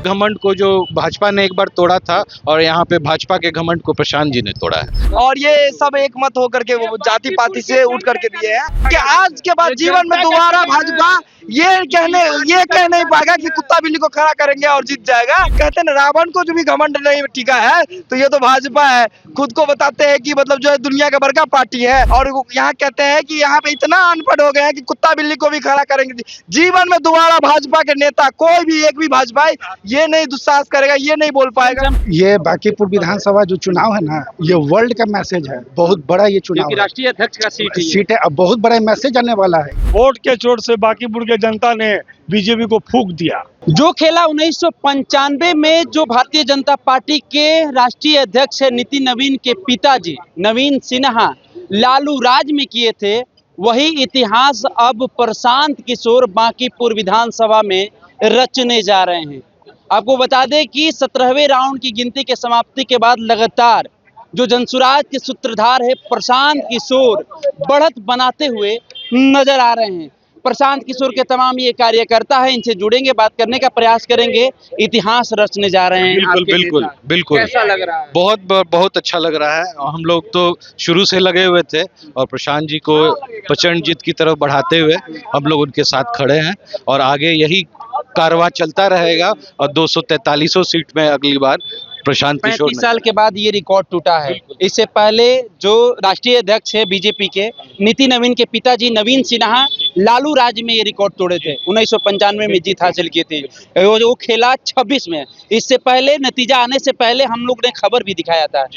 घमंड को जो भाजपा ने एक बार तोड़ा था और यहाँ पे भाजपा के घमंड को प्रशांत जी ने तोड़ा है। और ये सब एक मत होकर के वो जाति पाति से उठ करके दिए हैं कि आज के बाद जीवन में दोबारा भाजपा ये कह नहीं पाएगा कि कुत्ता बिल्ली को खड़ा करेंगे और जीत जाएगा। कहते हैं रावण को जो भी घमंड नहीं टिका है तो ये तो भाजपा है। खुद को बताते हैं कि मतलब जो है दुनिया का बड़का पार्टी है और यहाँ कहते हैं कि यहाँ पे इतना अनपढ़ हो गए हैं कि कुत्ता बिल्ली को भी खड़ा करेंगे। जीवन में दोबारा भाजपा के नेता कोई भी एक भी भाजपा ये नहीं दुस्साहस करेगा, ये नहीं बोल पाएगा। ये बांकीपुर विधानसभा जो चुनाव है ना, ये वर्ल्ड का मैसेज है। बहुत बड़ा ये चुनाव है, राष्ट्रीय अध्यक्ष का सीट है। अब बहुत बड़ा मैसेज आने वाला है। वोट के चोट से बांकीपुर के जनता ने बीजेपी को फूंक दिया। जो खेला 1995 में जो भारतीय जनता पार्टी के राष्ट्रीय अध्यक्ष है नितिन नवीन के पिताजी नवीन सिन्हा लालू राज में किए थे, वही इतिहास अब प्रशांत किशोर बांकीपुर विधानसभा में रचने जा रहे हैं। आपको बता दें कि 17वें राउंड की गिनती के समाप्ति के बाद लगातार जो जनसुराज के सूत्रधार है प्रशांत किशोर बढ़त बनाते हुए नजर आ रहे हैं। प्रशांत किशोर के तमाम ये कार्यकर्ता है, इनसे जुड़ेंगे, बात करने का प्रयास करेंगे। इतिहास रचने जा रहे हैं। बिल्कुल कैसा लग रहा है? बहुत अच्छा लग रहा है। हम लोग तो शुरू से लगे हुए थे और प्रशांत जी को प्रचंड जीत की तरफ बढ़ाते हुए हम लोग उनके साथ खड़े हैं और आगे यही कारवां चलता रहेगा और 243 सीट में अगली बार प्रशांत किशोर 35 साल के बाद ये रिकॉर्ड टूटा है। इससे पहले जो राष्ट्रीय अध्यक्ष है बीजेपी के नितिन नवीन के पिताजी नवीन सिन्हा लालू राज में ये रिकॉर्ड तोड़े थे। 1995 में जीत हासिल की थी। वो खेला 26 में। इससे पहले नतीजा आने से पहले हम लोग ने खबर भी दिखाया था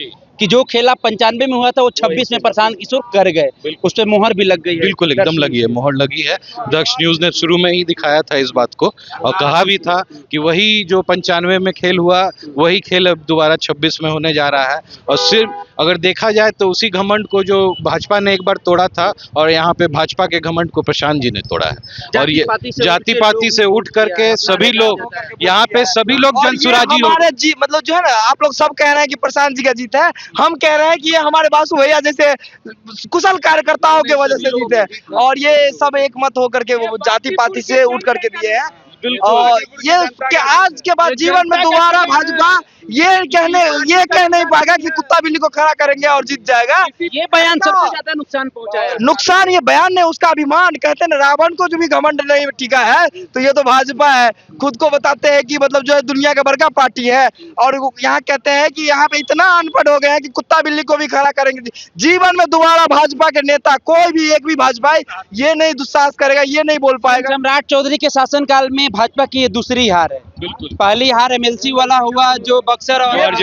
कि जो खेला 95 में हुआ था वो 26 में प्रशांत किशोर कर गए। उस पर मोहर भी लग गई है। बिल्कुल एकदम लगी है, मोहर लगी है। दक्ष न्यूज ने शुरू में ही दिखाया था इस बात को और कहा भी था कि वही जो 95 में खेल हुआ वही खेल अब दोबारा 26 में होने जा रहा है। और सिर्फ अगर देखा जाए तो उसी घमंड को जो भाजपा ने एक बार तोड़ा था और यहाँ पे भाजपा के घमंड को प्रशांत जी ने तोड़ा है। और ये जाति पाति से उठ करके सभी लोग यहाँ पे सभी लोग जनसुराजी मतलब जो है ना, आप लोग सब कह रहे हैं कि प्रशांत जी का जीत है, हम कह रहे हैं कि ये हमारे बासु भैया जैसे कुशल कार्यकर्ताओं के वजह से जीते हैं। और ये सब एक मत होकर के वो जाति पाति से उठ करके दिए हैं। और ये कि आज के बाद जीवन में दोबारा भाजपा ये कह नहीं पाएगा कि कुत्ता बिल्ली को खड़ा करेंगे और जीत जाएगा। ये बयान सबसे ज्यादा नुकसान पहुंचाया। नुकसान ये बयान ने उसका अभिमान। कहते हैं रावण को जो भी घमंड नहीं टिका है तो ये तो भाजपा है। खुद को बताते हैं कि मतलब जो है दुनिया का बड़का पार्टी है और यहाँ कहते हैं कि यहाँ पे इतना अनपढ़ हो गए हैं कि कुत्ता बिल्ली को भी खड़ा करेंगे। जीवन में दोबारा भाजपा के नेता कोई भी एक भी भाजपा ये नहीं दुस्साहस करेगा, ये नहीं बोल पाएगा। सम्राट चौधरी के शासनकाल में भाजपा की ये दूसरी हार है। पहली हार एमएलसी वाला हुआ जो बक्सर और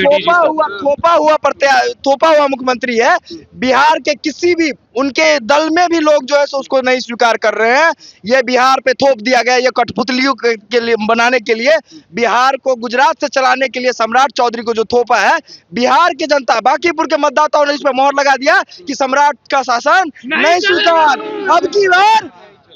थोपा हुआ मुख्यमंत्री है। बिहार के किसी भी उनके दल में भी लोग जो है सो उसको नहीं स्वीकार कर रहे हैं। ये बिहार पे थोप दिया गया, ये कठपुतलियों के लिए बनाने के लिए, बिहार को गुजरात से चलाने के लिए सम्राट चौधरी को जो थोपा है, बिहार की जनता बांकीपुर के मतदाताओं ने इस पर मोहर लगा दिया कि सम्राट का शासन नहीं स्वीकार। अब की बार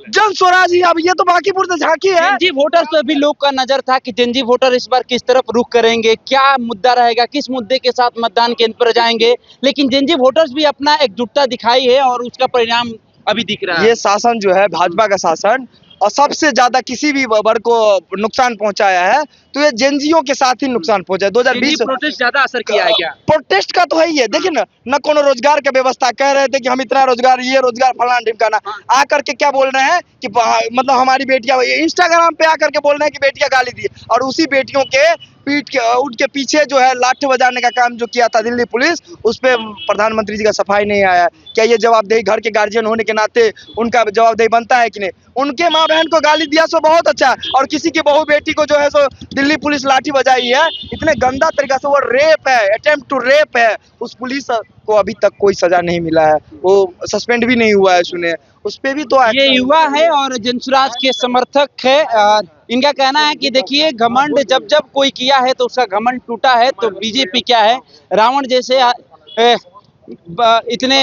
जन स्वराजी, अब ये तो बांकीपुर से झांकी है। जेनजी वोटर्स पे भी लोग का नजर था कि जेनजी वोटर इस बार किस तरफ रुख करेंगे, क्या मुद्दा रहेगा, किस मुद्दे के साथ मतदान केंद्र पर जाएंगे। लेकिन जेनजी वोटर्स भी अपना एकजुटता दिखाई है और उसका परिणाम अभी दिख रहा है। ये शासन जो है भाजपा का शासन और सबसे ज्यादा किसी भी वर्ग को नुकसान पहुंचाया है तो ये जेनजियों के साथ ही नुकसान पहुंचा। 2020 प्रोटेस्ट ज्यादा असर किया है क्या? प्रोटेस्ट का तो है ही है। देखिए ना कोनो रोजगार का व्यवस्था, कह रहे थे कि हम इतना रोजगार, ये रोजगार फलाना ढिमकाना, आकर के क्या बोल रहे हैं कि मतलब हमारी बेटियां इंस्टाग्राम पे आकर के बोल रहे हैं कि बेटियां गाली दी और उसी बेटियों के उनके पीछे जो है लाठी बजाने का काम जो किया था दिल्ली पुलिस, उस पर प्रधानमंत्री जी का सफाई नहीं आया। क्या ये जवाबदेही घर के गार्जियन होने के नाते उनका जवाबदेही बनता है कि नहीं? उनके माँ बहन को गाली दिया सो बहुत अच्छा, और किसी की बहू बेटी को जो है सो दिल्ली पुलिस लाठी बजाई है इतने गंदा तरीका से। वो रेप है, अटेम्प्ट टू रेप है। उस पुलिस को अभी तक कोई सजा नहीं मिला है, वो सस्पेंड भी नहीं हुआ है, सुने उस पे भी तो ये युवा है और जनसुराज के समर्थक है। इनका कहना है कि देखिए घमंड जब जब कोई किया है तो उसका घमंड टूटा है। तो बीजेपी क्या है, रावण जैसे इतने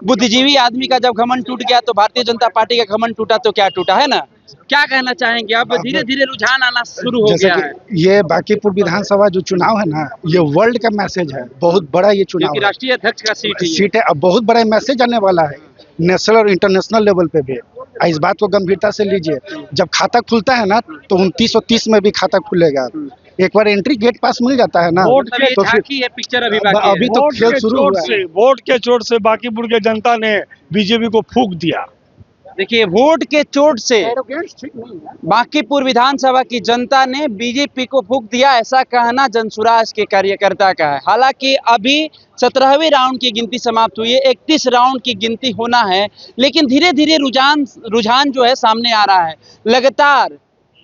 बुद्धिजीवी आदमी का जब घमंड टूट गया तो भारतीय जनता पार्टी का घमंड टूटा तो क्या टूटा है ना। क्या कहना चाहेंगे? अब धीरे धीरे रुझान आना शुरू हो गया है। ये बांकीपुर विधानसभा जो चुनाव है ना, ये वर्ल्ड का मैसेज है। बहुत बड़ा ये चुनाव है। राष्ट्रीय अध्यक्ष का सीट है। अब बहुत बड़ा मैसेज आने वाला है नेशनल और इंटरनेशनल लेवल पे भी। इस बात को गंभीरता से लीजिए। जब खाता खुलता है ना तो 2930 में भी खाता खुलेगा। एक बार एंट्री गेट पास मिल जाता है ना वोट मतलब ये तो फिर झांकी है, पिक्चर अभी बाकी है। अभी तो वोट खेल के शुरू चोट हुआ है। से वोट के चोट से बांकीपुर के जनता ने बीजेपी को फूंक दिया। देखिए, वोट के चोट से एरोगेंस ठीक नहीं है। बांकीपुर विधानसभा की जनता ने बीजेपी को फूंक दिया, ऐसा कहना जनसुराज के कार्यकर्ता का है। हालांकि अभी 17वें राउंड की गिनती समाप्त हुई है, 31 राउंड की गिनती होना है, लेकिन धीरे धीरे रुझान जो है सामने आ रहा है। लगातार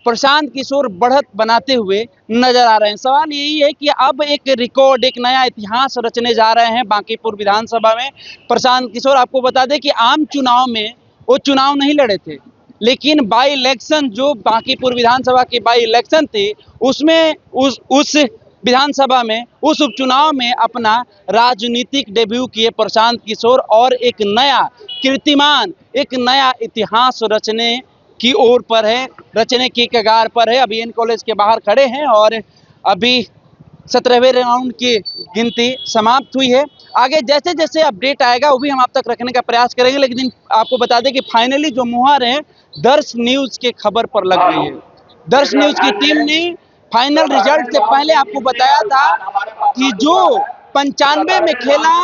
प्रशांत किशोर बढ़त बनाते हुए नजर आ रहे हैं। सवाल यही है कि अब एक रिकॉर्ड, एक नया इतिहास रचने जा रहे हैं बांकीपुर विधानसभा में प्रशांत किशोर। आपको बता दें कि आम चुनाव में वो चुनाव नहीं लड़े थे, लेकिन बाई इलेक्शन जो बांकीपुर विधानसभा की बाई इलेक्शन थी, उसमें उस विधानसभा में, उस उपचुनाव में अपना राजनीतिक डेब्यू किए प्रशांत किशोर और एक नया कीर्तिमान, एक नया इतिहास रचने की ओर पर है, रचने की कगार पर है। अभी एन कॉलेज के बाहर खड़े हैं और अभी 17वें राउंड की गिनती समाप्त हुई है। आगे जैसे जैसे अपडेट आएगा वो भी हम आप तक रखने का प्रयास करेंगे, लेकिन आपको बता दें कि फाइनली जो मुहर है दर्श न्यूज के खबर पर लग गई है। दर्श न्यूज की टीम ने फाइनल रिजल्ट से पहले आपको बताया था कि जो 95 में खेला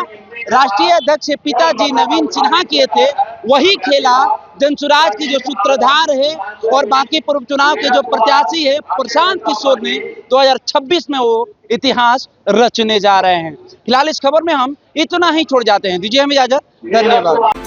राष्ट्रीय अध्यक्ष पिताजी नवीन सिन्हा किए थे, वही खेला जनसुराज की जो सूत्रधार है और बांकीपुर उपचुनाव के जो प्रत्याशी है प्रशांत किशोर ने 2026 में वो इतिहास रचने जा रहे हैं। फिलहाल इस खबर में हम इतना ही छोड़ जाते हैं। दीजिए हमें इजाजत, धन्यवाद।